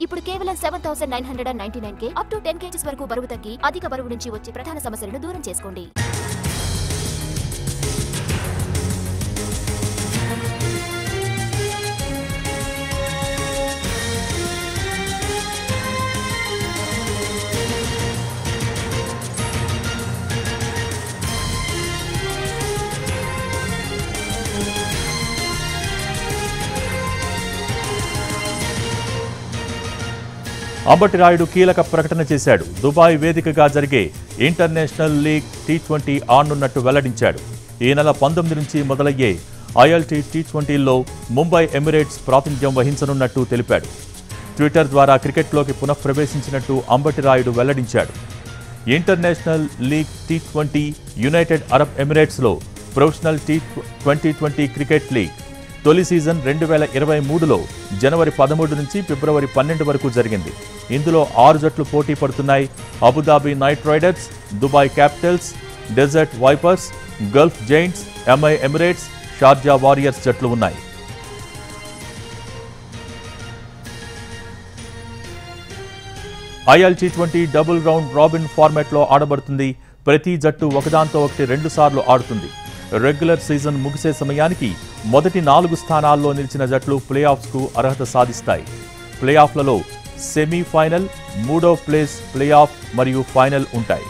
ఇప్పుడు కేవలం 7,999 up to 10 kgs వరకు బరువు తగ్గి అధిక బరువు నుంచి వచ్చే ప్రధాన సమస్యలను దూరం చేసుకోండి. అంబటి రాయుడు కీలక ప్రకటన చేశాడు. దుబాయ్ వేదికగా జరిగే ఇంటర్నేషనల్ లీగ్ T20 ఆడనున్నట్టు వెల్లడించాడు. ఈ నెల 19 నుంచి మొదలయ్యే ILT T20లో ముంబై ఎమిరేట్స్ ప్రాతినిధ్యం వహించనున్నట్టు తెలిపాడు. ట్విట్టర్ ద్వారా క్రికెట్లోకి పునఃప్రవేశించినట్టు అంబటి రాయుడు వెల్లడించాడు. International league T20 United Arab ఎమిరేట్స్లో ప్రొఫెషనల్ T20 క్రికెట్ లీగ్ తొలి సీజన్ 2023లో జనవరి 13 నుంచి ఫిబ్రవరి 12 వరకు జరిగింది. ఇందులో 6 జట్లు పోటీ పడుతున్నాయి. Abu Dhabi Knight Riders, Dubai Capitals, Desert Vipers, Gulf Giants, MI Emirates, Sharjah Warriors జట్లు ఉన్నాయి. ILT T20 double round robin ఫార్మాట్లో ఆడబడుతుంది. ప్రతి జట్టు ఒకదాంతో ఒకటి 2 సార్లు ఆడుతుంది. రెగ్యులర్ సీజన్ ముగిసే సమయానికి మొదటి 4 స్థానాల్లో నిలిచిన జట్లు ప్లేఆఫ్స్కు అర్హత సాధిస్తాయి. ప్లేఆఫ్లలో సెమీఫైనల్, 3వ ప్లేస్ ప్లేఆఫ్ మరియు ఫైనల్ ఉంటాయి.